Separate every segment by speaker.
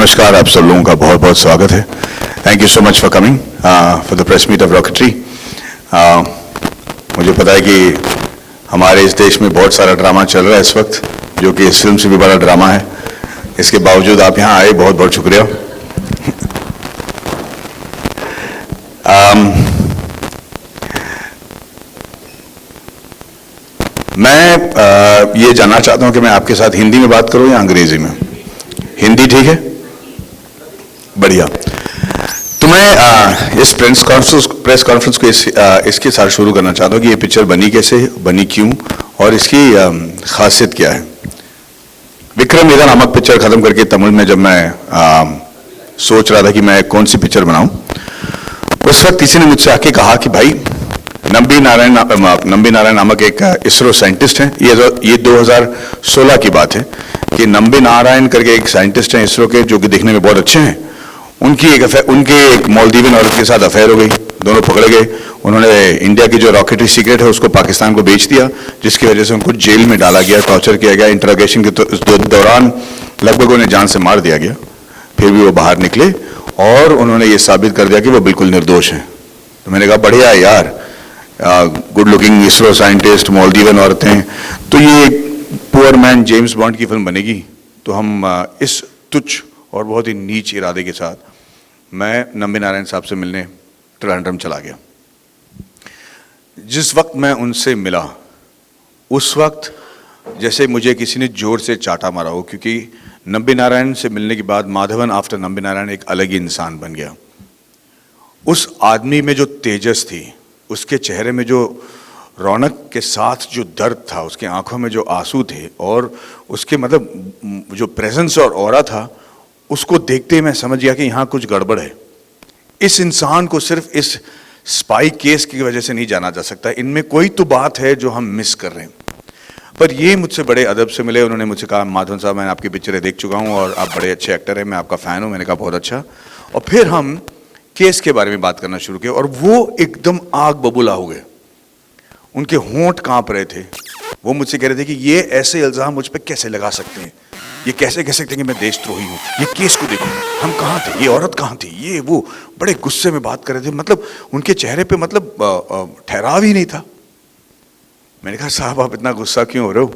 Speaker 1: नमस्कार, आप सब लोगों का बहुत बहुत स्वागत है। Thank you so much for coming for the press meet of Rocketry. मुझे पता है कि हमारे इस देश में बहुत सारा ड्रामा चल रहा है इस वक्त, जो कि इस फिल्म से भी बड़ा ड्रामा है। इसके बावजूद आप यहाँ आए, बहुत बहुत शुक्रिया। मैं ये जानना चाहता हूँ कि मैं आपके साथ हिंदी में बात करूँ या अंग्रेजी में। हिंदी ठीक है, बढ़िया। तो मैं इस प्रेस कॉन्फ्रेंस को इसके साथ शुरू करना चाहता हूँ कि ये पिक्चर बनी कैसे, बनी क्यों और इसकी खासियत क्या है। विक्रम वेदा नामक पिक्चर खत्म करके तमिल में जब मैं सोच रहा था कि मैं कौन सी पिक्चर बनाऊं, उस वक्त किसी ने मुझसे आके कहा कि भाई नंबी नारायण नामक एक इसरो साइंटिस्ट हैं। ये 2016 की बात है कि नंबी नारायण करके एक साइंटिस्ट हैं इसरो के, जो कि दिखने में बहुत अच्छे हैं। उनके एक मालदीवियन औरत के साथ अफेयर हो गई, दोनों पकड़े गए। उन्होंने इंडिया की जो रॉकेटरी सीक्रेट है उसको पाकिस्तान को बेच दिया, जिसकी वजह से उनको जेल में डाला गया, टॉर्चर किया गया। इंटरोगेशन के दौरान लगभग उन्हें जान से मार दिया गया। फिर भी वो बाहर निकले और उन्होंने ये साबित कर दिया कि वो बिल्कुल निर्दोष हैं। तो मैंने कहा बढ़िया है यार, good looking ISRO scientist, Maldivian औरतें, तो ये पुअर मैन जेम्स बॉन्ड की फिल्म बनेगी। तो हम इस तुच्छ और बहुत ही नीच इरादे के साथ मैं नंबी नारायण साहब से मिलने त्रिवेंद्रम चला गया। जिस वक्त मैं उनसे मिला, उस वक्त जैसे मुझे किसी ने जोर से चाटा मारा हो, क्योंकि नंबी नारायण से मिलने के बाद माधवन आफ्टर नंबी नारायण एक अलग ही इंसान बन गया। उस आदमी में जो तेजस थी, उसके चेहरे में जो रौनक के साथ जो दर्द था, उसके आंखों में जो आंसू थे और उसके मतलब जो प्रेजेंस और ऑरा था, उसको देखते ही मैं समझ गया कि यहाँ कुछ गड़बड़ है। इस इंसान को सिर्फ इस स्पाई केस की वजह से नहीं जाना जा सकता, इनमें कोई तो बात है जो हम मिस कर रहे हैं। पर ये मुझसे बड़े अदब से मिले। उन्होंने मुझसे कहा माधवन साहब, मैंने आपकी पिक्चरें देख चुका हूँ और आप बड़े अच्छे एक्टर हैं, मैं आपका फ़ैन हूँ। मैंने कहा बहुत अच्छा। और फिर हम केस के बारे में बात करना शुरू किया और वो एकदम आग बबूला हो गए। उनके होंठ कांप रहे थे। वो मुझसे कह रहे थे कि ये ऐसे इल्ज़ाम मुझ पर कैसे लगा सकते हैं, ये कैसे कह सकते हैं कि मैं देशद्रोही हूँ, ये केस को देखो, हम कहाँ थे, ये औरत कहाँ थी, ये वो बड़े गुस्से में बात कर रहे थे। मतलब उनके चेहरे पे मतलब ठहराव ही नहीं था। मैंने कहा साहब आप इतना गुस्सा क्यों हो रहे हो,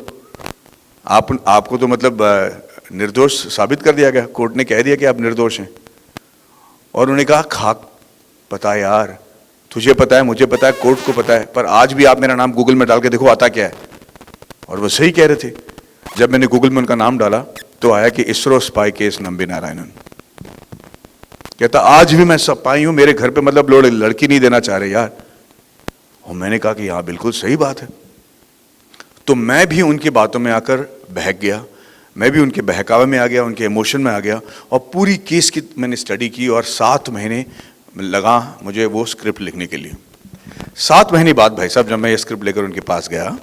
Speaker 1: आपको तो मतलब निर्दोष साबित कर दिया गया, कोर्ट ने कह दिया कि आप निर्दोष हैं। और उन्होंने कहा खाक पता है यार, तुझे पता है, मुझे पता है, कोर्ट को पता है, पर आज भी आप मेरा नाम गूगल में डाल के देखो आता क्या है। और वो सही कह रहे थे। जब मैंने गूगल में उनका नाम डाला तो आया कि इसरो स्पाई केस नंबी नारायणन। कहता आज भी मैं स्पाई हूं, मेरे घर पे मतलब लोग लड़की नहीं देना चाह रहे यार। और मैंने कहा कि हाँ बिल्कुल सही बात है। तो मैं भी उनकी बातों में आकर बहक गया, मैं भी उनके बहकावे में आ गया, उनके इमोशन में आ गया और पूरी केस की मैंने स्टडी की। और 7 महीने लगा मुझे वो स्क्रिप्ट लिखने के लिए। 7 महीने बाद भाई साहब जब मैं ये स्क्रिप्ट लेकर उनके पास गया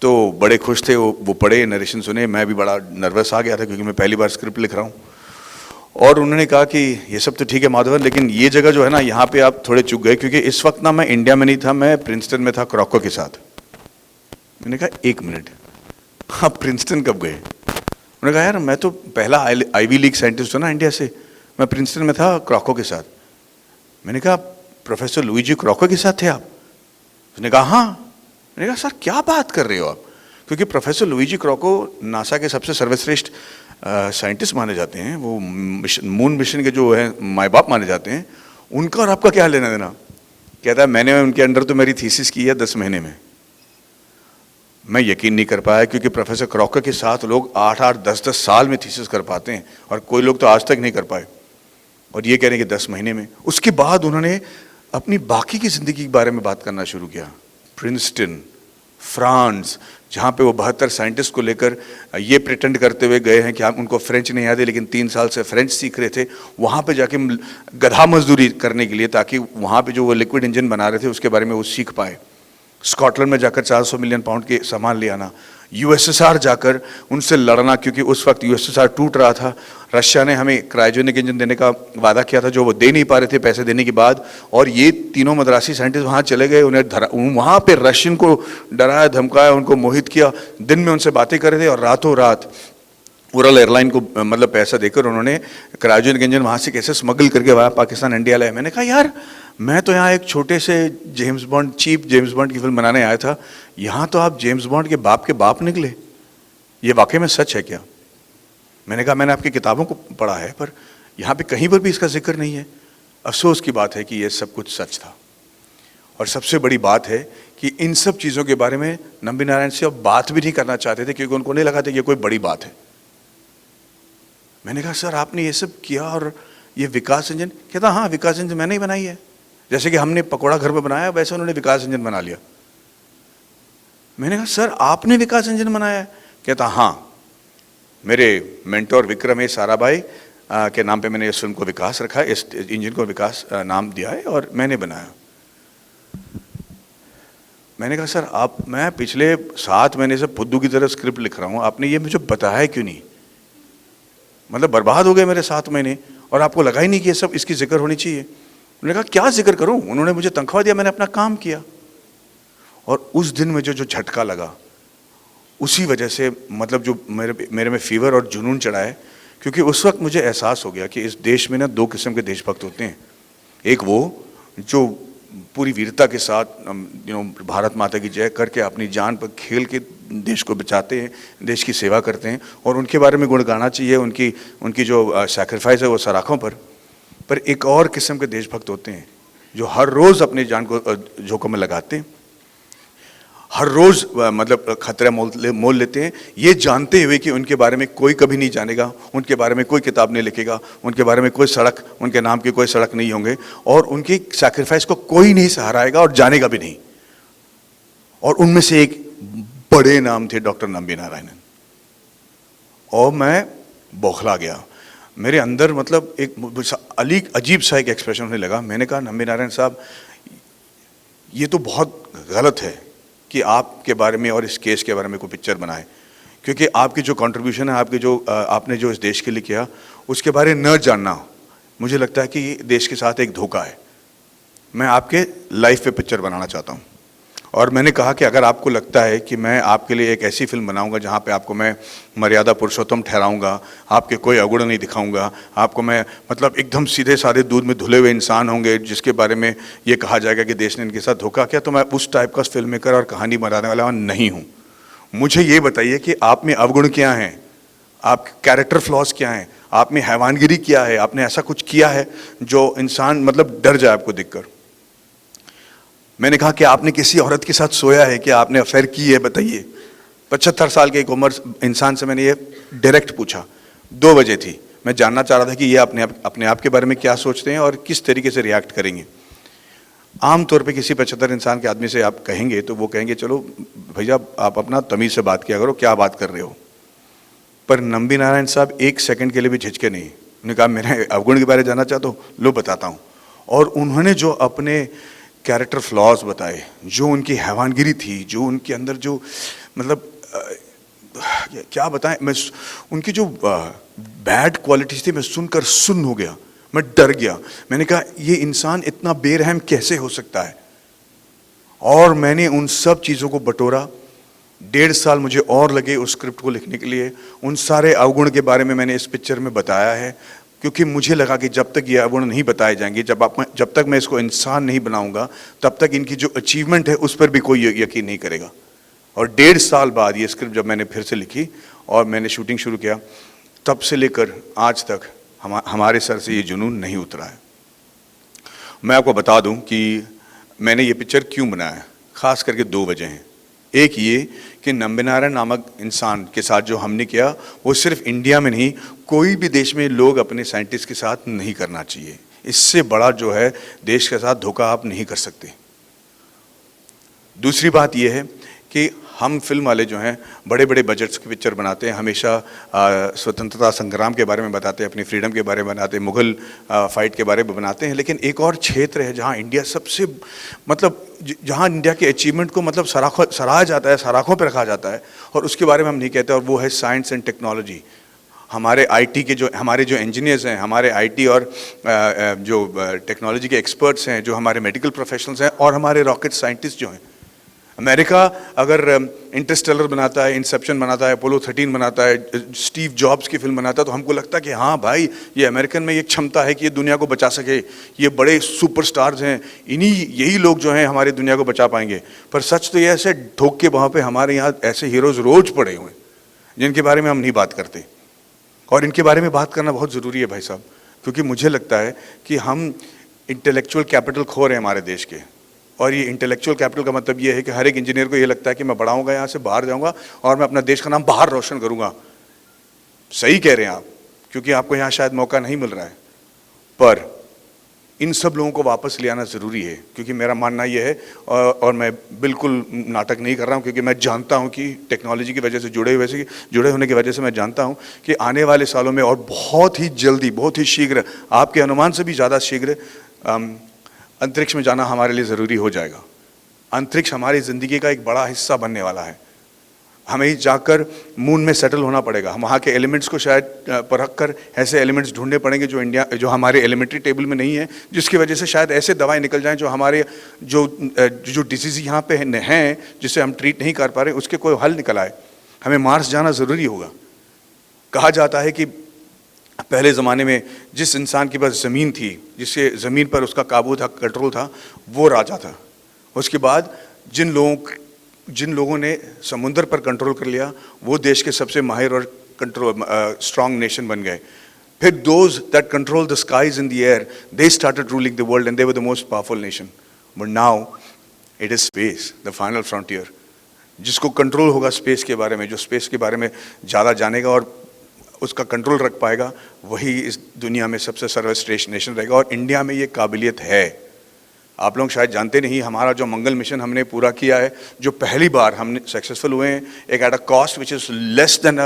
Speaker 1: तो बड़े खुश थे। वो पढ़े, नरेशन सुने। मैं भी बड़ा नर्वस आ गया था क्योंकि मैं पहली बार स्क्रिप्ट लिख रहा हूँ। और उन्होंने कहा कि ये सब तो ठीक है माधवन, लेकिन ये जगह जो है ना, यहाँ पे आप थोड़े चूक गए, क्योंकि इस वक्त ना मैं इंडिया में नहीं था, मैं प्रिंसटन में था क्रॉको के साथ। मैंने कहा 1 मिनट, आप प्रिंसटन कब गए? उन्होंने कहा यार मैं तो पहला आईवी लीग साइंटिस्ट हूँ ना इंडिया से, मैं प्रिंसटन में था क्रॉको के साथ। मैंने कहा प्रोफेसर लुइजी क्रॉको के साथ थे आप? उसने कहा हाँ। मैंने कहा सर क्या बात कर रहे हो आप, क्योंकि प्रोफेसर लुइजी क्रॉको नासा के सबसे सर्वश्रेष्ठ साइंटिस्ट माने जाते हैं, वो मून मिशन के जो है माई बाप माने जाते हैं। उनका और आपका क्या लेना देना? कहता है मैंने उनके अंडर तो मेरी थीसिस की है 10 महीने में। मैं यकीन नहीं कर पाया, क्योंकि प्रोफेसर क्रॉको के साथ लोग 8-8, 10-10 साल में थीसिस कर पाते हैं और कोई लोग तो आज तक नहीं कर पाए, और ये कह रहे हैं कि 10 महीने में। उसके बाद उन्होंने अपनी बाकी की ज़िंदगी के बारे में बात करना शुरू किया। प्रिंसटन, फ्रांस, जहाँ पे वो 72 साइंटिस्ट को लेकर ये प्रिटेंड करते हुए गए हैं कि हम उनको फ्रेंच नहीं आते, लेकिन 3 साल से फ्रेंच सीख रहे थे, वहाँ पे जाके गधा मजदूरी करने के लिए, ताकि वहाँ पे जो वो लिक्विड इंजन बना रहे थे उसके बारे में वो सीख पाए। स्कॉटलैंड में जाकर 400 मिलियन पाउंड के सामान ले आना। यूएसएसआर जाकर उनसे लड़ना, क्योंकि उस वक्त यूएसएसआर टूट रहा था। रशिया ने हमें क्रायोजेनिक इंजन देने का वादा किया था, जो वो दे नहीं पा रहे थे पैसे देने के बाद। और ये तीनों मद्रासी साइंटिस्ट वहाँ चले गए, उन्हें वहाँ पे रशियन को डराया धमकाया, उनको मोहित किया। दिन में उनसे बातें कर रहे थे और रातों रात उड़ान एयरलाइन को मतलब पैसा देकर उन्होंने क्रायोजेनिक इंजन वहाँ से कैसे स्मगल करके वहाँ पाकिस्तान इंडिया लाए। मैंने कहा यार मैं तो यहाँ एक छोटे से James Bond, cheap James Bond की फिल्म बनाने आया था, यहाँ तो आप जेम्स बॉन्ड के बाप निकले। ये वाकई में सच है क्या? मैंने कहा मैंने आपकी किताबों को पढ़ा है पर यहाँ पे कहीं पर भी इसका जिक्र नहीं है। अफसोस की बात है कि ये सब कुछ सच था। और सबसे बड़ी बात है कि इन सब चीज़ों के बारे में नंबी नारायण से अब बात भी नहीं करना चाहते थे, क्योंकि उनको नहीं लगा था कि ये कोई बड़ी बात है। मैंने कहा सर आपने ये सब किया और ये विकास इंजन? कहता हाँ विकास इंजन मैंने ही बनाई है, जैसे कि हमने पकौड़ा घर में बनाया वैसे उन्होंने विकास इंजन बना लिया। मैंने कहा सर आपने विकास इंजन बनाया है? कहता हाँ, मेरे मेंटोर विक्रम ए साराभाई के नाम पे मैंने इस फिल्म को विकास रखा है, इस इंजन को विकास नाम दिया है और मैंने बनाया। मैंने कहा सर मैं पिछले 7 महीने से फुद्दू की तरह स्क्रिप्ट लिख रहा हूँ, आपने ये मुझे बताया क्यों नहीं? मतलब बर्बाद हो गए मेरे 7 महीने और आपको लगा ही नहीं कि ये सब इसकी जिक्र होनी चाहिए। उन्होंने कहा क्या जिक्र करूँ, उन्होंने मुझे तनख्वाह दिया, मैंने अपना काम किया। और उस दिन मुझे जो झटका लगा उसी वजह से मतलब जो मेरे में फीवर और जुनून चढ़ा है, क्योंकि उस वक्त मुझे एहसास हो गया कि इस देश में ना 2 किस्म के देशभक्त होते हैं। एक वो जो पूरी वीरता के साथ भारत माता की जय करके अपनी जान पर खेल के देश को बचाते हैं, देश की सेवा करते हैं, और उनके बारे में गुण गाना चाहिए, उनकी जो सैक्रिफाइस है वो सराखों पर एक और किस्म के देशभक्त होते हैं जो हर रोज़ अपनी जान को जोखिम में लगाते हैं, हर रोज़ मतलब खतरा मोल लेते हैं, ये जानते हुए कि उनके बारे में कोई कभी नहीं जानेगा, उनके बारे में कोई किताब नहीं लिखेगा, उनके बारे में कोई सड़क, उनके नाम की कोई सड़क नहीं होंगे, और उनकी सैक्रिफाइस को कोई नहीं सहाराएगा और जानेगा भी नहीं। और उनमें से एक बड़े नाम थे डॉक्टर नंबी नारायणन। और मैं बौखला गया, मेरे अंदर मतलब एक अजीब सा एक एक्सप्रेशन होने लगा। मैंने कहा नंबी नारायण साहब ये तो बहुत गलत है कि आपके बारे में और इस केस के बारे में कोई पिक्चर बनाए, क्योंकि आपकी जो कंट्रीब्यूशन है, आपने जो इस देश के लिए किया उसके बारे में न जानना मुझे लगता है कि देश के साथ एक धोखा है। मैं आपके लाइफ पे पिक्चर बनाना चाहता हूँ। और मैंने कहा कि अगर आपको लगता है कि मैं आपके लिए एक ऐसी फिल्म बनाऊंगा जहाँ पे आपको मैं मर्यादा पुरुषोत्तम ठहराऊंगा, आपके कोई अवगुण नहीं दिखाऊंगा, आपको मैं मतलब एकदम सीधे साधे दूध में धुले हुए इंसान होंगे जिसके बारे में ये कहा जाएगा कि देश ने इनके साथ धोखा किया, तो मैं उस टाइप का फिल्म मेकर और कहानी बनाने वाला नहीं हूँ। मुझे ये बताइए कि आप में अवगुण क्या हैं, आप कैरेक्टर फ्लॉज क्या हैं, आप में हैवानगिरी क्या है, आपने ऐसा कुछ किया है जो इंसान मतलब डर जाए आपको देखकर। मैंने कहा कि आपने किसी औरत के साथ सोया है, कि आपने अफेयर की है, बताइए। 75 साल के एक उम्र इंसान से मैंने ये डायरेक्ट पूछा। 2 बजे थी, मैं जानना चाह रहा था कि ये अपने आप के बारे में क्या सोचते हैं और किस तरीके से रिएक्ट करेंगे। आमतौर पे किसी 75 इंसान के आदमी से आप कहेंगे तो वो कहेंगे चलो भैया आप अपना तमीज़ से बात किया करो, क्या बात कर रहे हो। पर नंबी नारायण साहब 1 सेकंड के लिए भी झिझके नहीं। उन्होंने कहा मेरे अवगुण के बारे में जानना चाहते हो, लो बताता हूँ। और उन्होंने जो अपने कैरेक्टर फ्लॉज बताए, जो उनकी हैवानगिरी थी, जो उनके अंदर जो मतलब क्या बताएं, मैं उनकी जो बैड क्वालिटीज थी मैं सुनकर सुन्न हो गया, मैं डर गया। मैंने कहा ये इंसान इतना बेरहम कैसे हो सकता है। और मैंने उन सब चीज़ों को बटोरा। 1.5 साल मुझे और लगे उस स्क्रिप्ट को लिखने के लिए। उन सारे अवगुण के बारे में मैंने इस पिक्चर में बताया है, क्योंकि मुझे लगा कि जब तक ये अवगुण नहीं बताए जाएंगे, जब तक मैं इसको इंसान नहीं बनाऊंगा, तब तक इनकी जो अचीवमेंट है उस पर भी कोई यकीन नहीं करेगा। और 1.5 साल बाद ये स्क्रिप्ट जब मैंने फिर से लिखी और मैंने शूटिंग शुरू किया, तब से लेकर आज तक हमारे सर से ये जुनून नहीं उतरा है। मैं आपको बता दूं कि मैंने ये पिक्चर क्यों बनाया, खास करके 2 वजह हैं। एक ये कि नंबी नारायण नामक इंसान के साथ जो हमने किया वो सिर्फ इंडिया में नहीं, कोई भी देश में लोग अपने साइंटिस्ट के साथ नहीं करना चाहिए। इससे बड़ा जो है देश के साथ धोखा आप नहीं कर सकते। दूसरी बात यह है कि हम फिल्म वाले जो हैं बड़े बड़े बजट्स की पिक्चर बनाते हैं, हमेशा स्वतंत्रता संग्राम के बारे में बताते हैं, अपनी फ्रीडम के बारे में बनाते हैं, मुग़ल फाइट के बारे में बनाते हैं। लेकिन एक और क्षेत्र है जहां इंडिया सबसे मतलब जहां इंडिया के अचीवमेंट को मतलब सराहा जाता है, सराखों पर रखा जाता है, और उसके बारे में हम नहीं कहते, और वो है साइंस एंड टेक्नोलॉजी। हमारे आईटी के जो हमारे जो इंजीनियर्स हैं, हमारे आईटी और जो टेक्नोलॉजी के एक्सपर्ट्स हैं, जो हमारे मेडिकल प्रोफेशनल्स हैं, और हमारे रॉकेट साइंटिस्ट जो हैं, अमेरिका अगर इंटरस्टेलर बनाता है, इंसेप्शन बनाता है, अपोलो 13 बनाता है, स्टीव जॉब्स की फिल्म बनाता है, तो हमको लगता है कि हाँ भाई, ये अमेरिकन में ये क्षमता है कि ये दुनिया को बचा सके, ये बड़े सुपरस्टार्स हैं, यही लोग जो हैं हमारी दुनिया को बचा पाएंगे। पर सच तो ये ऐसे ठोक के वहाँ पे हमारे यहाँ ऐसे हीरोज़ रोज पड़े हुए हैं जिनके बारे में हम नहीं बात करते, और इनके बारे में बात करना बहुत ज़रूरी है भाई साहब, क्योंकि मुझे लगता है कि हम इंटेलेक्चुअल कैपिटल खो रहे हैं हमारे देश के। और ये इंटेलेक्चुअल कैपिटल का मतलब ये है कि हर एक इंजीनियर को ये लगता है कि मैं बढ़ाऊंगा, यहाँ से बाहर जाऊंगा और मैं अपना देश का नाम बाहर रोशन करूंगा। सही कह रहे हैं आप, क्योंकि आपको यहाँ शायद मौका नहीं मिल रहा है, पर इन सब लोगों को वापस ले आना ज़रूरी है, क्योंकि मेरा मानना ये है, और मैं बिल्कुल नाटक नहीं कर रहा हूँ, क्योंकि मैं जानता हूँ कि टेक्नोलॉजी की वजह से जुड़े होने की वजह से मैं जानता हूँ कि आने वाले सालों में और बहुत ही जल्दी, बहुत ही शीघ्र, आपके अनुमान से भी ज़्यादा शीघ्र अंतरिक्ष में जाना हमारे लिए ज़रूरी हो जाएगा। अंतरिक्ष हमारी ज़िंदगी का एक बड़ा हिस्सा बनने वाला है। हमें जाकर मून में सेटल होना पड़ेगा, हम वहाँ के एलिमेंट्स को शायद परख कर ऐसे एलिमेंट्स ढूंढने पड़ेंगे जो हमारे एलिमेंट्री टेबल में नहीं है, जिसकी वजह से शायद ऐसे दवाएं निकल जाएं जो हमारे जो डिसीज़ यहाँ पे हैं, जिसे हम ट्रीट नहीं कर पा रहे, उसके कोई हल निकल आए। हमें मार्स जाना ज़रूरी होगा। कहा जाता है कि पहले ज़माने में जिस इंसान के पास ज़मीन थी, जिससे ज़मीन पर उसका काबू था, कंट्रोल था, वो राजा था। उसके बाद जिन लोगों ने समुद्र पर कंट्रोल कर लिया, वो देश के सबसे माहिर और स्ट्रॉन्ग नेशन बन गए। फिर those that control the skies in the air, they started ruling the world and they were the most powerful nation. But now it is space, the final frontier. जिसको कंट्रोल होगा space के बारे में, जो space के बारे में ज़्यादा जानेगा और उसका कंट्रोल रख पाएगा, वही इस दुनिया में सबसे सर्वश्रेष्ठ नेशन रहेगा। और इंडिया में ये काबिलियत है। आप लोग शायद जानते नहीं, हमारा जो मंगल मिशन हमने पूरा किया है, जो पहली बार हमने सक्सेसफुल हुए हैं, एक at a cost which is less than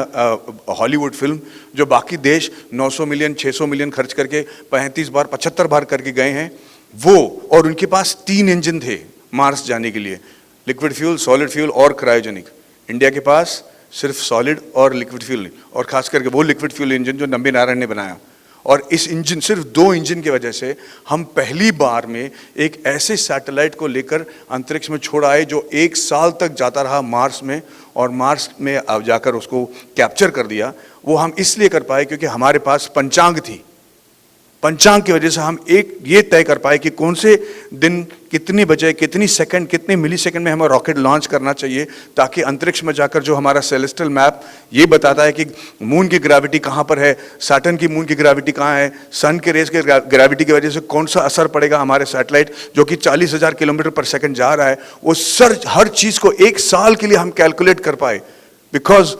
Speaker 1: Hollywood film, जो बाकी देश 900 मिलियन 600 मिलियन खर्च करके 35 बार 75 बार करके गए हैं, वो, और उनके पास 3 इंजन थे मार्स जाने के लिए, लिक्विड फ्यूल, सॉलिड फ्यूल और क्रायोजेनिक। इंडिया के पास सिर्फ सॉलिड और लिक्विड फ्यूल, और खास करके वो लिक्विड फ्यूल इंजन जो नंबी नारायण ने बनाया। और इस इंजन, सिर्फ 2 इंजन की वजह से हम पहली बार में एक ऐसे सैटेलाइट को लेकर अंतरिक्ष में छोड़ आए जो 1 साल तक जाता रहा मार्स में, और मार्स में अब जाकर उसको कैप्चर कर दिया। वो हम इसलिए कर पाए क्योंकि हमारे पास पंचांग थी। पंचांग की वजह से हम ये तय कर पाए कि कौन से दिन, कितने बजे, कितनी सेकंड, कितने मिली सेकंड में हमें रॉकेट लॉन्च करना चाहिए, ताकि अंतरिक्ष में जाकर जो हमारा सेलेस्टियल मैप ये बताता है कि मून की ग्रेविटी कहाँ पर है, सैटर्न की मून की ग्रेविटी कहाँ है, सन के रेस के ग्रेविटी की वजह से कौन सा असर पड़ेगा हमारे सैटेलाइट जो कि 40,000 किलोमीटर पर सेकंड जा रहा है, वो हर चीज़ को 1 साल के लिए हम कैलकुलेट कर पाए बिकॉज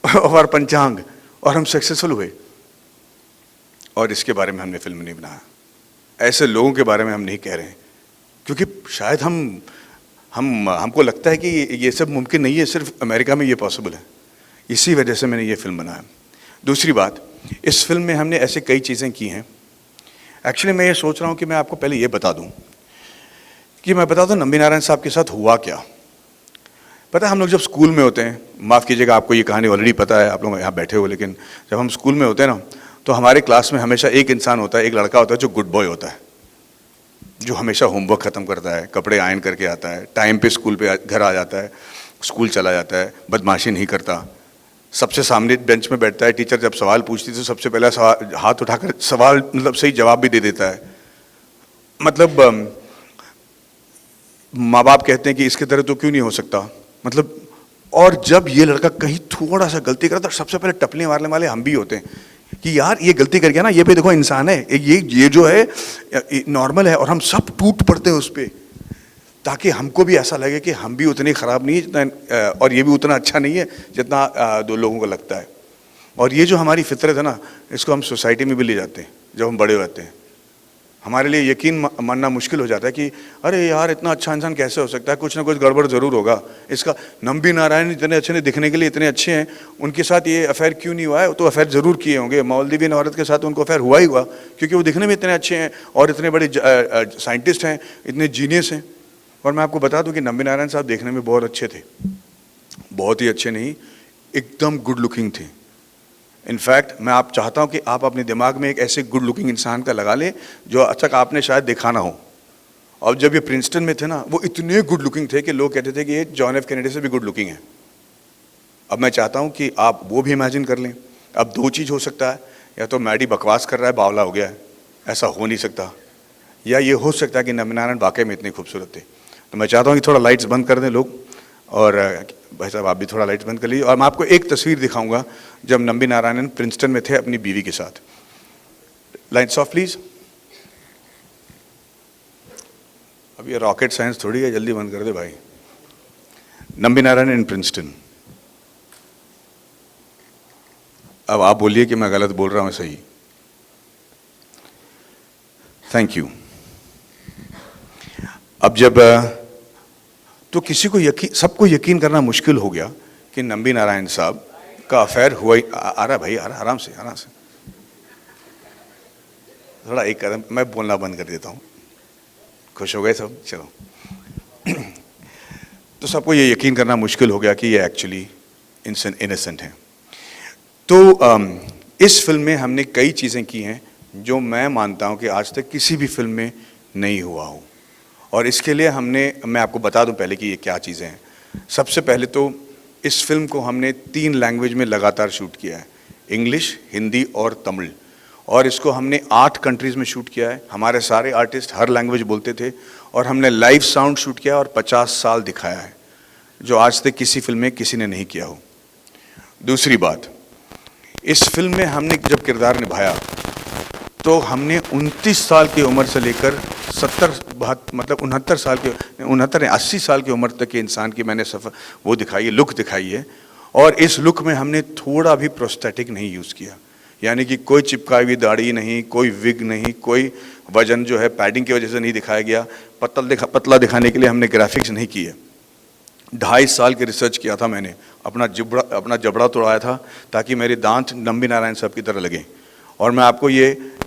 Speaker 1: ऑफ आवर पंचांग, और हम सक्सेसफुल हुए। और इसके बारे में हमने फिल्म नहीं बनाया, ऐसे लोगों के बारे में हम नहीं कह रहे हैं, क्योंकि शायद हमको लगता है कि ये सब मुमकिन नहीं है, सिर्फ अमेरिका में ये पॉसिबल है। इसी वजह से मैंने ये फिल्म बनाया। दूसरी बात, इस फिल्म में हमने ऐसे कई चीज़ें की हैं। एक्चुअली मैं ये सोच रहा हूँ कि मैं आपको पहले ये बता दूँ कि मैं बता दूँ नंबी नारायण साहब के साथ हुआ क्या। पता है, हम लोग जब स्कूल में होते हैं, माफ़ कीजिएगा आपको ये कहानी ऑलरेडी पता है, आप लोग यहाँ बैठे हो, लेकिन जब हम स्कूल में होते हैं ना, तो हमारे क्लास में हमेशा एक इंसान होता है, एक लड़का होता है जो गुड बॉय होता है, जो हमेशा होमवर्क ख़त्म करता है, कपड़े आयन करके आता है, टाइम पे स्कूल पे घर आ जाता है, स्कूल चला जाता है, बदमाशी नहीं करता, सबसे सामने बेंच में बैठता है। टीचर जब सवाल पूछती है तो सबसे पहला हाथ उठाकर सवाल मतलब सही जवाब भी दे देता है। मतलब माँ बाप कहते हैं कि इसके तरह तो क्यों नहीं हो सकता, मतलब। और जब ये लड़का कहीं थोड़ा सा गलती करता तो सबसे पहले टपली मारने वाले हम भी होते हैं कि यार ये गलती कर गया ना, ये पे देखो इंसान है, ये जो है नॉर्मल है, और हम सब टूट पड़ते हैं उस पर, ताकि हमको भी ऐसा लगे कि हम भी उतने ख़राब नहीं है जितना, और ये भी उतना अच्छा नहीं है जितना 2 लोगों को लगता है। और ये जो हमारी फितरत है ना, इसको हम सोसाइटी में भी ले जाते हैं। जब हम बड़े होते हैं, हमारे लिए यकीन मानना मुश्किल हो जाता है कि अरे यार इतना अच्छा इंसान कैसे हो सकता है, कुछ ना कुछ गड़बड़ ज़रूर होगा इसका। नंबी नारायण इतने अच्छे, दिखने के लिए इतने अच्छे हैं, उनके साथ ये अफेयर क्यों नहीं हुआ है? तो अफेयर ज़रूर किए होंगे। मालदीवियन औरत के साथ उनको अफेयर हुआ ही हुआ, क्योंकि वो दिखने में इतने अच्छे हैं और इतने बड़े साइंटिस्ट हैं, इतने जीनियस हैं। और मैं आपको बता दूं कि नंबी नारायण साहब देखने में बहुत अच्छे थे, बहुत ही अच्छे नहीं, एकदम गुड लुकिंग थे। इनफैक्ट मैं आप चाहता हूं कि आप अपने दिमाग में एक ऐसे गुड लुकिंग इंसान का लगा लें जो अब तक आपने शायद देखा ना हो, और जब ये प्रिंसटन में थे ना, वो इतने गुड लुकिंग थे कि लोग कहते थे कि ये जॉन एफ कैनेडी से भी गुड लुकिंग है। अब मैं चाहता हूँ कि आप वो भी इमेजिन कर लें। अब दो चीज़ हो सकता है, या तो मैडी बकवास कर रहा है, बावला हो गया है, ऐसा हो नहीं सकता, या ये हो सकता है कि नंबी नारायण वाकई में इतने खूबसूरत थे। तो मैं चाहता हूँ कि थोड़ा लाइट्स बंद कर दें लोग, और भाई साहब आप भी थोड़ा लाइट्स बंद कर लीजिए। और मैं आपको एक तस्वीर दिखाऊंगा जब नंबी नारायणन प्रिंसटन में थे अपनी बीवी के साथ। Lights off please. अब ये रॉकेट साइंस थोड़ी है, जल्दी बंद कर दे भाई। नंबी नारायण इन प्रिंसटन। अब आप बोलिए कि मैं गलत बोल रहा हूं, सही। Thank you. अब जब तो किसी को सबको यकीन करना मुश्किल हो गया कि नंबी नारायण साहब का अफेयर हुआ ही। आ रहा भाई, आ रहा, आराम से आराम से। थोड़ा एक कदम मैं बोलना बंद कर देता हूँ। खुश हो गए सब? चलो। तो सबको ये यकीन करना मुश्किल हो गया कि ये एक्चुअली इनोसेंट हैं। तो इस फिल्म में हमने कई चीज़ें की हैं जो मैं मानता हूँ कि आज तक किसी भी फिल्म में नहीं हुआ हो, और इसके लिए मैं आपको बता दूं पहले कि ये क्या चीज़ें हैं। सबसे पहले तो इस फिल्म को हमने 3 लैंग्वेज में लगातार शूट किया है, इंग्लिश, हिंदी और तमिल। और इसको हमने 8 कंट्रीज़ में शूट किया है। हमारे सारे आर्टिस्ट हर लैंग्वेज बोलते थे, और हमने लाइव साउंड शूट किया और 50 साल दिखाया है, जो आज तक किसी फिल्म में किसी ने नहीं किया हो। दूसरी बात, इस फिल्म में हमने जब किरदार निभाया तो हमने 29 साल की उम्र से लेकर 80 साल की उम्र तक के इंसान की मैंने वो दिखाई है, लुक दिखाई है। और इस लुक में हमने थोड़ा भी प्रोस्थेटिक नहीं यूज़ किया, यानी कि कोई चिपकाई हुई दाढ़ी नहीं, कोई विग नहीं, कोई वजन जो है पैडिंग की वजह से नहीं दिखाया गया, पतला दिखाने के लिए हमने ग्राफिक्स नहीं किए। 2.5 साल की रिसर्च किया था मैंने, अपना जबड़ा तोड़ाया था ताकि मेरे दांत नंबी नारायण साहब की तरह लगे। और मैं आपको ये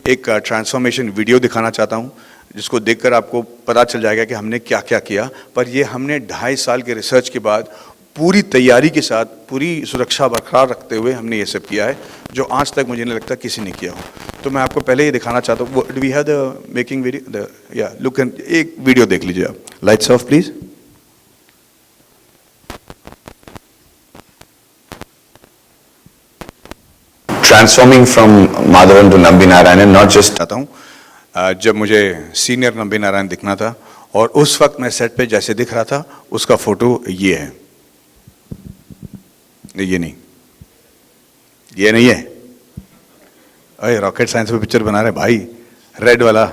Speaker 1: एक ट्रांसफॉर्मेशन वीडियो दिखाना चाहता हूँ, जिसको देखकर आपको पता चल जाएगा कि हमने क्या क्या किया। पर ये हमने 2.5 साल के रिसर्च के बाद पूरी तैयारी के साथ, पूरी सुरक्षा बरकरार रखते हुए हमने ये सब किया है, जो आज तक मुझे नहीं लगता किसी ने किया हो। तो मैं आपको पहले ये दिखाना चाहता हूँ। Do we have the making video? या लुक, एक वीडियो देख लीजिए आप। Lights off please. Transforming from Madhavan to Nambi Narayan, not just चाहता हूँ जब मुझे सीनियर नंबी नारायण दिखना था, और उस वक्त मैं सेट पे जैसे दिख रहा था उसका फोटो ये है। ये नहीं, ये नहीं है। अरे रॉकेट साइंस पे पिक्चर बना रहे भाई, रेड वाला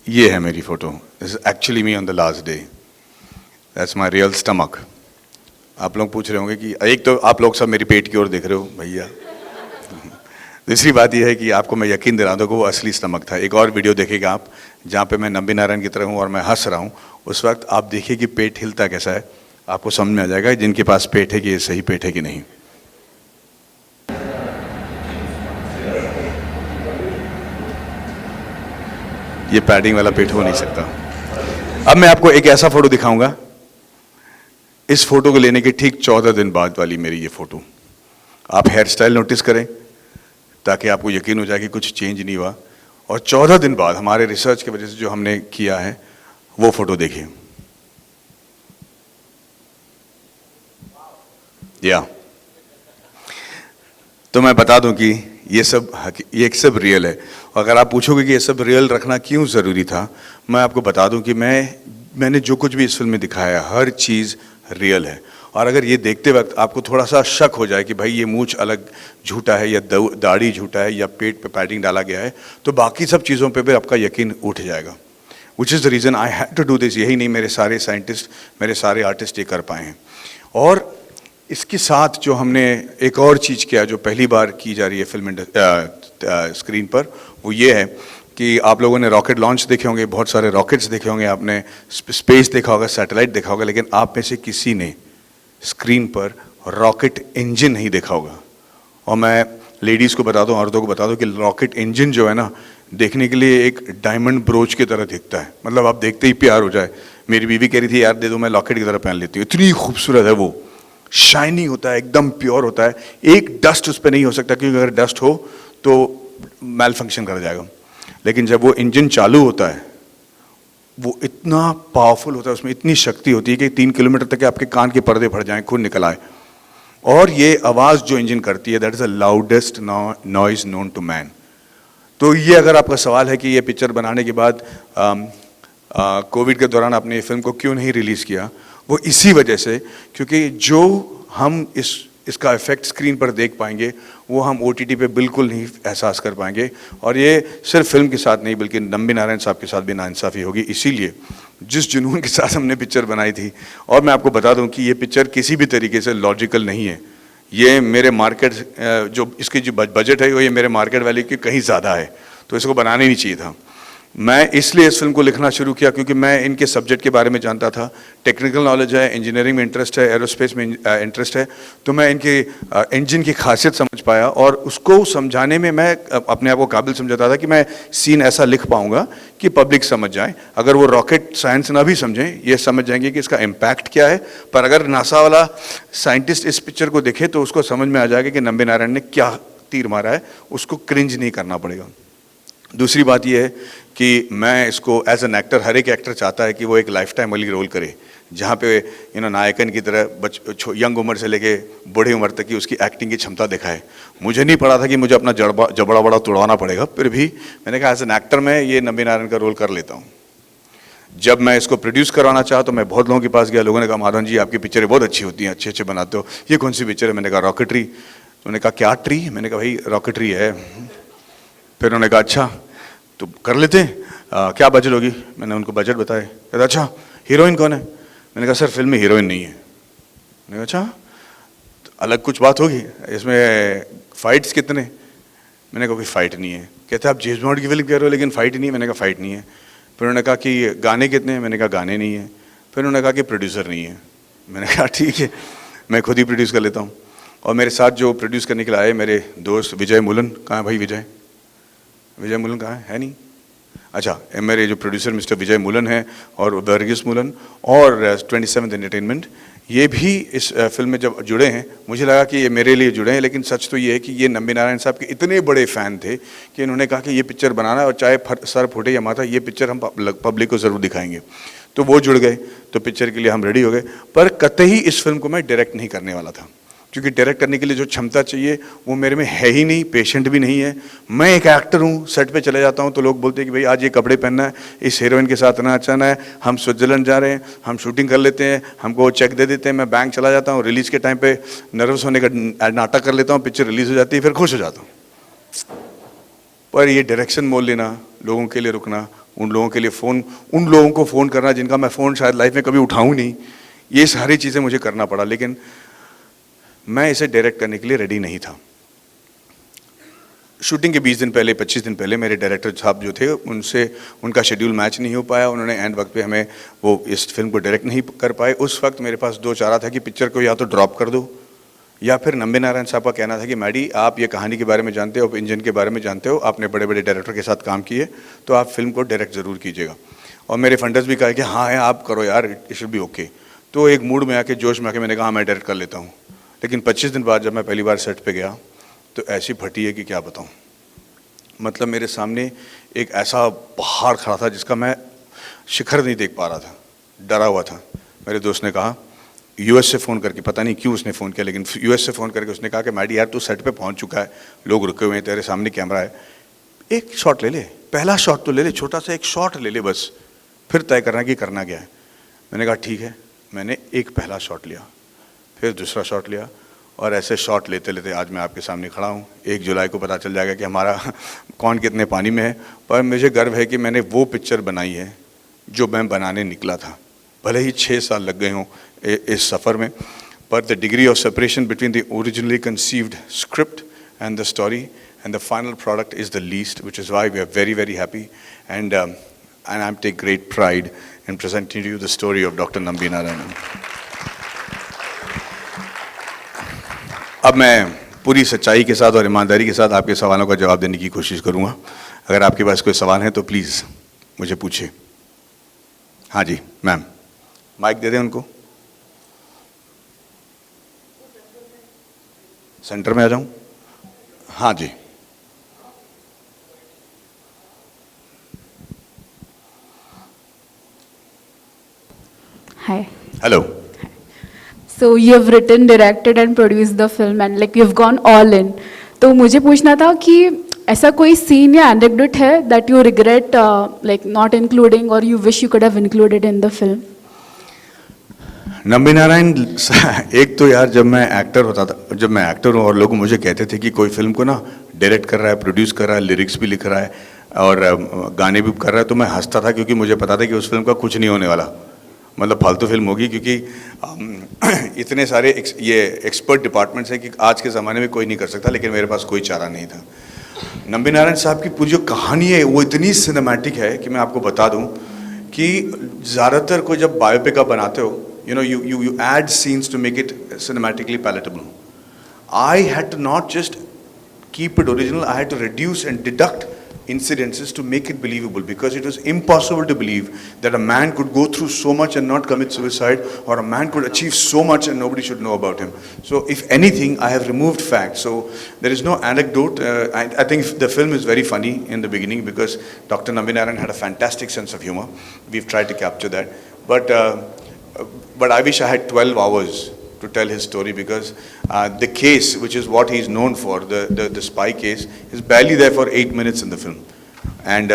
Speaker 1: ये है मेरी photo. This is actually me on the last day. That's my real stomach. आप लोग पूछ रहे होंगे कि एक तो आप लोग सब मेरी पेट की ओर देख रहे हो भैया। दूसरी बात यह है कि आपको मैं यकीन दिला दूं कि वो असली स्टमक था। एक और वीडियो देखेगा आप जहाँ पे मैं नंबी नारायण की तरह हूँ और मैं हंस रहा हूँ, उस वक्त आप देखिए कि पेट हिलता कैसा है, आपको समझ में आ जाएगा जिनके पास पेट है कि ये सही पेट है कि नहीं। ये पैडिंग वाला पेट हो नहीं सकता। अब मैं आपको एक ऐसा फोटो दिखाऊंगा, इस फोटो को लेने के ठीक 14 दिन बाद वाली मेरी ये फोटो। आप हेयर स्टाइल नोटिस करें ताकि आपको यकीन हो जाए कि कुछ चेंज नहीं हुआ। और 14 दिन बाद हमारे रिसर्च की वजह से जो हमने किया है वो फोटो देखिए। या तो मैं बता दूं कि ये सब रियल है। अगर आप पूछोगे कि ये सब रियल रखना क्यों ज़रूरी था, मैं आपको बता दूं कि मैंने जो कुछ भी इस फिल्म में दिखाया है हर चीज़ रियल है। और अगर ये देखते वक्त आपको थोड़ा सा शक हो जाए कि भाई ये मूंछ अलग झूठा है, या दाढ़ी झूठा है, या पेट पे पैडिंग डाला गया है, तो बाकी सब चीज़ों पे भी आपका यकीन उठ जाएगा। Which is the reason I had to do this. यही नहीं, मेरे सारे साइंटिस्ट, मेरे सारे आर्टिस्ट ये कर पाए हैं। और इसके साथ जो हमने एक और चीज़ किया जो पहली बार की जा रही है फिल्म स्क्रीन पर, वो ये है कि आप लोगों ने रॉकेट लॉन्च देखे होंगे, बहुत सारे रॉकेट्स देखे होंगे, आपने स्पेस देखा होगा, सैटेलाइट देखा होगा, लेकिन आप में से किसी ने स्क्रीन पर रॉकेट इंजन नहीं देखा होगा। और मैं लेडीज़ को बता दूं, औरतों को बता दूं कि रॉकेट इंजन जो है ना, देखने के लिए एक डायमंड ब्रोच की तरह दिखता है। मतलब आप देखते ही प्यार हो जाए। मेरी बीवी कह रही थी यार दे दो, मैं लॉकेट की तरह पहन लेती हूँ। इतनी खूबसूरत है वो, शाइनी होता है, एकदम प्योर होता है, एक डस्ट उस पर नहीं हो सकता, क्योंकि अगर डस्ट हो तो मैल फंक्शन कर जाएगा। लेकिन जब वो इंजन चालू होता है वो इतना पावरफुल होता है, उसमें इतनी शक्ति होती है कि 3 किलोमीटर तक के आपके कान के पर्दे फट जाएं, खून निकल आए। और ये आवाज़ जो इंजन करती है, that is the loudest noise known to man. तो ये अगर आपका सवाल है कि ये पिक्चर बनाने के बाद कोविड के दौरान आपने ये फिल्म को क्यों नहीं रिलीज़ किया, वो इसी वजह से, क्योंकि जो हम इसका इफेक्ट स्क्रीन पर देख पाएंगे वो हम OTT पे बिल्कुल नहीं एहसास कर पाएंगे। और ये सिर्फ फिल्म के साथ नहीं बल्कि नंबी नारायण साहब के साथ भी नाइंसाफ़ी होगी। इसीलिए जिस जुनून के साथ हमने पिक्चर बनाई थी, और मैं आपको बता दूं कि ये पिक्चर किसी भी तरीके से लॉजिकल नहीं है। ये मेरे मार्केट जो इसकी जो बजट है वो ये मेरे मार्केट वैल्यू की कहीं ज़्यादा है, तो इसको बनाना ही नहीं चाहिए था। मैं इसलिए इस फिल्म को लिखना शुरू किया क्योंकि मैं इनके सब्जेक्ट के बारे में जानता था, टेक्निकल नॉलेज है, इंजीनियरिंग में इंटरेस्ट है, एरोस्पेस में इंटरेस्ट है, तो मैं इनके इंजन की खासियत समझ पाया और उसको समझाने में मैं अपने आप को काबिल समझता था कि मैं सीन ऐसा लिख पाऊंगा कि पब्लिक समझ जाए। अगर वो रॉकेट साइंस ना भी समझें, ये समझ जाएंगे कि इसका इम्पैक्ट क्या है, पर अगर नासा वाला साइंटिस्ट इस पिक्चर को देखे तो उसको समझ में आ जाएगा कि नंबी नारायण ने क्या तीर मारा है, उसको क्रिंज नहीं करना पड़ेगा। दूसरी बात यह है कि मैं इसको एज एन एक्टर, हर एक एक्टर चाहता है कि वो एक लाइफ टाइम वाली रोल करे जहाँ पे नायकन की तरह यंग उम्र से लेके बड़ी उम्र तक की उसकी एक्टिंग की क्षमता दिखाए। मुझे नहीं पड़ा था कि मुझे अपना जबड़ा बड़ा तोड़वाना पड़ेगा, फिर भी मैंने कहा एज एन एक्टर मैं ये नंबी नारायण का रोल कर लेता हूँ। जब मैं इसको प्रोड्यूस करवाना चाहा तो मैं बहुत लोगों के पास गया, लोगों ने कहा माधवन जी आपकी पिक्चरें बहुत अच्छी होती हैं, अच्छे अच्छे बनाते हो, ये कौन सी पिक्चर है? मैंने कहा रॉकेटरी। उन्होंने कहा क्या ट्री? मैंने कहा भाई रॉकेटरी है। फिर उन्होंने कहा अच्छा तो कर लेते हैं, क्या बजट होगी? मैंने उनको बजट बताया। कहता अच्छा हीरोइन कौन है? मैंने कहा सर फिल्म में हीरोइन नहीं है। मैंने कहा अच्छा तो अलग कुछ बात होगी, इसमें फाइट्स कितने? मैंने कहा कोई फाइट नहीं है। कहते आप जेम्स बॉन्ड की फिल्म कह रहे हो लेकिन फाइट नहीं है। मैंने कहा फाइट नहीं है। फिर उन्होंने कहा कि गाने कितने हैं? मैंने कहा गाने नहीं है। फिर उन्होंने कहा कि प्रोड्यूसर नहीं है। मैंने कहा ठीक है मैं खुद ही प्रोड्यूस कर लेता हूँ। और मेरे साथ जो प्रोड्यूस करने के लिए आए मेरे दोस्त विजय मुलन, कहाँ है भाई विजय मुलन कहाँ है नहीं? अच्छा, मेरे जो प्रोड्यूसर मिस्टर विजय मुलन हैं और वर्गीस मुलन और 27th एंटरटेनमेंट, ये भी इस फिल्म में जब जुड़े हैं मुझे लगा कि ये मेरे लिए जुड़े हैं, लेकिन सच तो ये है कि ये नंबी नारायण साहब के इतने बड़े फ़ैन थे कि इन्होंने कहा कि ये पिक्चर बनाना है और चाहे सर फूटे या माथा, ये पिक्चर हम पब्लिक को ज़रूर दिखाएंगे। तो वो जुड़ गए, तो पिक्चर के लिए हम रेडी हो गए। पर कतई इस फिल्म को मैं डायरेक्ट नहीं करने वाला था, क्योंकि डायरेक्ट करने के लिए जो क्षमता चाहिए वो मेरे में है ही नहीं, पेशेंट भी नहीं है। मैं एक एक्टर हूँ, सेट पे चले जाता हूँ तो लोग बोलते हैं कि भाई आज ये कपड़े पहनना है, इस हीरोइन के साथ ना अचाना है, हम स्विट्जरलैंड जा रहे हैं, हम शूटिंग कर लेते हैं, हमको चेक दे देते हैं, मैं बैंक चला जाता हूँ, रिलीज़ के टाइम पे नर्वस होने का नाटक कर लेता हूँ, पिक्चर रिलीज़ हो जाती है, फिर खुश हो जाता हूँ। पर ये डायरेक्शन मोल लेना, लोगों के लिए रुकना, उन लोगों के लिए उन लोगों को फ़ोन करना जिनका मैं फ़ोन शायद लाइफ में कभी उठाऊँ नहीं, ये सारी चीज़ें मुझे करना पड़ा। लेकिन मैं इसे डायरेक्ट करने के लिए रेडी नहीं था। शूटिंग के 20 दिन पहले, 25 दिन पहले मेरे डायरेक्टर साहब जो थे उनसे उनका शेड्यूल मैच नहीं हो पाया, उन्होंने एंड वक्त पे हमें वो इस फिल्म को डायरेक्ट नहीं कर पाए। उस वक्त मेरे पास दो चारा था कि पिक्चर को या तो ड्रॉप कर दो या फिर नंबी नारायण साहब का कहना था कि मैडी आप ये कहानी के बारे में जानते हो, इंजन के बारे में जानते हो, आपने बड़े बड़े डायरेक्टर के साथ काम किए, तो आप फिल्म को डायरेक्ट ज़रूर कीजिएगा। और मेरे फंडर्स भी कहा कि हाँ है आप करो यार, इट शुड बी ओके। तो एक मूड में आके, जोश में आके मैंने कहा हाँ मैं डायरेक्ट कर लेता हूँ। लेकिन 25 दिन बाद जब मैं पहली बार सेट पे गया तो ऐसी फटी है कि क्या बताऊँ। मतलब मेरे सामने एक ऐसा पहाड़ खड़ा था जिसका मैं शिखर नहीं देख पा रहा था, डरा हुआ था। मेरे दोस्त ने कहा यूएस से फ़ोन करके, पता नहीं क्यों उसने फ़ोन किया, लेकिन यूएस से फ़ोन करके उसने कहा कि मैडी यार तू सेट पे पहुंच चुका है, लोग रुके हुए हैं, तेरे सामने कैमरा है, एक शॉट ले ले, पहला शॉट तो ले ले, छोटा सा एक शॉट ले ले बस, फिर तय करना कि करना क्या है। मैंने कहा ठीक है। मैंने एक पहला शॉट लिया, फिर दूसरा शॉट लिया, और ऐसे शॉट लेते लेते आज मैं आपके सामने खड़ा हूँ। 1 जुलाई को पता चल जाएगा कि हमारा कौन कितने पानी में है। पर मुझे गर्व है कि मैंने वो पिक्चर बनाई है जो मैं बनाने निकला था। भले ही 6 साल लग गए हों इस सफ़र में, पर the degree of separation between the originally conceived script and the story and the final product is the least, which is why we are very very happy and I am take great pride in presenting you the story of doctor Nambi Narayanan. अब मैं पूरी सच्चाई के साथ और ईमानदारी के साथ आपके सवालों का जवाब देने की कोशिश करूंगा। अगर आपके पास कोई सवाल है तो प्लीज़ मुझे पूछिए। हाँ जी मैम, माइक दे दें उनको। सेंटर में आ जाऊं? हाँ जी। Hello.
Speaker 2: So you have written, directed and produced the film and like you've gone all in. तो मुझे पूछना था कि ऐसा कोई सीन या एनेक्डोट है that you regret like not including or you wish you could have included in the film?
Speaker 1: Nambi Narayan, एक तो यार जब मैं एक्टर होता था, जब मैं एक्टर हूँ और लोग मुझे कहते थे कि कोई फिल्म को ना डायरेक्ट कर रहा है, प्रोड्यूस कर रहा है, लिरिक्स भी लिख रहा है और गाने भी कर रहा है, तो मैं हंसता था क्योंकि मुझे पता था कि उस फिल्म का कुछ नहीं होने वाला, मतलब फालतू फिल्म होगी, क्योंकि इतने सारे ये एक्सपर्ट डिपार्टमेंट्स हैं कि आज के ज़माने में कोई नहीं कर सकता, लेकिन मेरे पास कोई चारा नहीं था। नंबी नारायण साहब की पूरी जो कहानी है वो इतनी सिनेमैटिक है कि मैं आपको बता दूं कि ज़्यादातर को जब बायोपिक आप बनाते हो, you add scenes to make it cinematically palatable. I had to not just keep it original, I had to reduce and deduct incidences to make it believable, because it was impossible to believe that a man could go through so much and not commit suicide, or a man could achieve so much and nobody should know about him. So if anything, I have removed facts. So there is no anecdote. I think the film is very funny in the beginning because Dr. Nambi Narayan had a fantastic sense of humor. We've tried to capture that. But I wish I had 12 hours to tell his story, because the case, which is what he's known for, the spy case, is barely there for 8 minutes in the film. And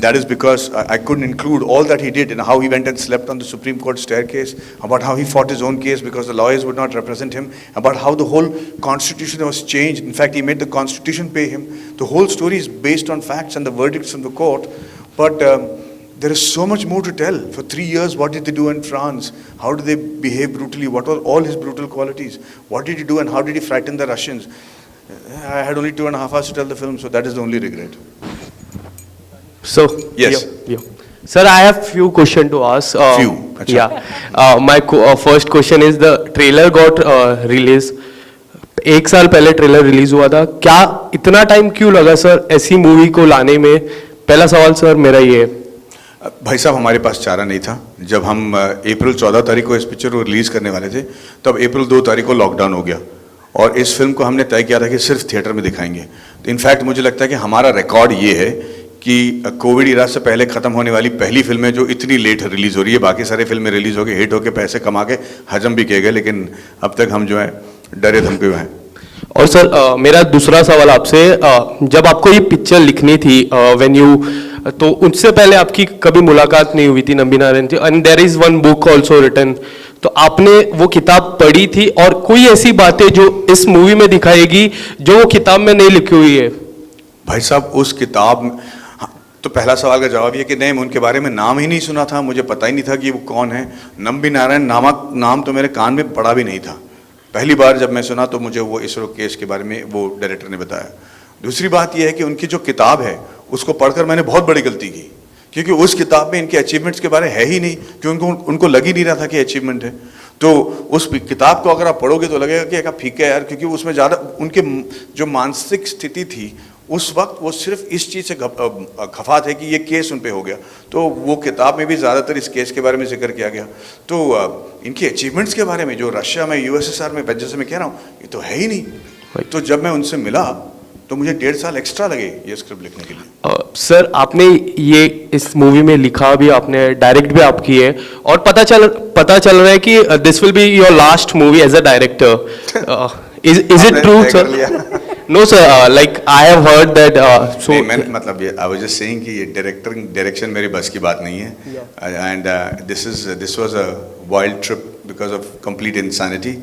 Speaker 1: that is because I couldn't include all that he did, and how he went and slept on the Supreme Court staircase, about how he fought his own case because the lawyers would not represent him, about how the whole constitution was changed. In fact, he made the constitution pay him. The whole story is based on facts and the verdicts from the court. But there is so much more to tell. For 3 years, what did they do in France? How did they behave brutally? What were all his brutal qualities? What did he do and how did he frighten the Russians? I had only 2.5 hours to tell the film, so that is the only regret.
Speaker 3: So,
Speaker 1: Yes.
Speaker 3: yeah. Sir, I have few questions to ask.
Speaker 1: Few, अच्छा.
Speaker 3: Yeah. My first question is, the trailer got released. 1 साल पहले trailer release हुआ था, क्या इतना time क्यों लगा sir ऐसी मूवी को लाने में? पहला सवाल सर मेरा ये है।
Speaker 1: भाई साहब, हमारे पास चारा नहीं था। जब हम अप्रैल 14 तारीख को इस पिक्चर को रिलीज़ करने वाले थे, तब अप्रैल 2 तारीख को लॉकडाउन हो गया और इस फिल्म को हमने तय किया था कि सिर्फ थिएटर में दिखाएंगे। तो इनफैक्ट मुझे लगता है कि हमारा रिकॉर्ड ये है कि कोविड इरा से पहले ख़त्म होने वाली पहली फिल्म है जो इतनी लेट रिलीज़ हो रही है। बाकी सारी फिल्में रिलीज़ हो गई, हिट होकर पैसे कमा के हजम भी किए गए, लेकिन अब तक हम जो है डरे धमके हुए हैं।
Speaker 3: और सर मेरा दूसरा सवाल आपसे, जब आपको ये पिक्चर लिखनी थी व्हेन यू, तो उससे पहले आपकी कभी मुलाकात नहीं हुई थी नंबी नारायण थी, and there is one book also written, तो आपने वो किताब पढ़ी थी और कोई ऐसी बातें जो इस मूवी में दिखाएगी जो वो किताब में नहीं लिखी हुई है?
Speaker 1: भाई साहब, उस किताब, तो पहला सवाल का जवाब ये कि नहीं, मैं उनके बारे में नाम ही नहीं सुना था, मुझे पता ही नहीं था कि वो कौन है। नंबी नारायण नामक नाम तो मेरे कान में पड़ा भी नहीं था। पहली बार जब मैं सुना तो मुझे वो इसरो केस के बारे में वो डायरेक्टर ने बताया। दूसरी बात यह है कि उनकी जो किताब है उसको पढ़कर मैंने बहुत बड़ी गलती की, क्योंकि उस किताब में इनके अचीवमेंट्स के बारे है ही नहीं, क्योंकि उनको लग ही नहीं रहा था कि अचीवमेंट है। तो उस किताब को अगर आप पढ़ोगे तो लगेगा कि एक फीका है यार, क्योंकि उसमें ज़्यादा उनके जो मानसिक स्थिति थी उस वक्त वो सिर्फ इस चीज़ से खफा थे कि ये केस उन पे हो गया। तो वो किताब में भी ज़्यादातर इस केस के बारे में जिक्र किया गया। तो इनकी अचीवमेंट्स के बारे में जो रशिया में, यूएसएसआर में, जैसे मैं कह रहा हूँ, ये तो है ही नहीं। तो जब मैं उनसे मिला तो मुझे 1.5 साल एक्स्ट्रा लगे ये स्क्रिप्ट लिखने के लिए।
Speaker 3: सर आपने ये इस मूवी में लिखा भी, आपने डायरेक्ट भी आप की है, और पता चल रहा है कि this will be your last movie as a director. Is it true sir? No sir, like I have heard that. So
Speaker 1: मैंने मतलब ये आई वाज जस्ट सेइंग कि ये डायरेक्शन मेरी बस की बात नहीं है, and this was a wild trip because of complete insanity.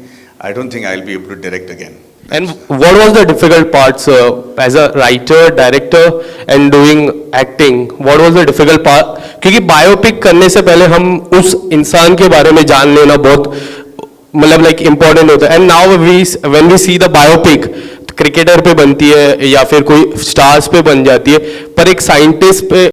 Speaker 1: I don't think I will be able to direct again.
Speaker 3: And what was the difficult parts as a writer, director and doing acting? What was the difficult part? क्योंकि biopic करने से पहले हम उस इंसान के बारे में जान लेना बहुत मतलब लाइक इम्पोर्टेंट होता है। And now when we see the biopic, cricketer पे बनती है या फिर कोई स्टार्स पे बन जाती है, पर एक साइंटिस्ट पे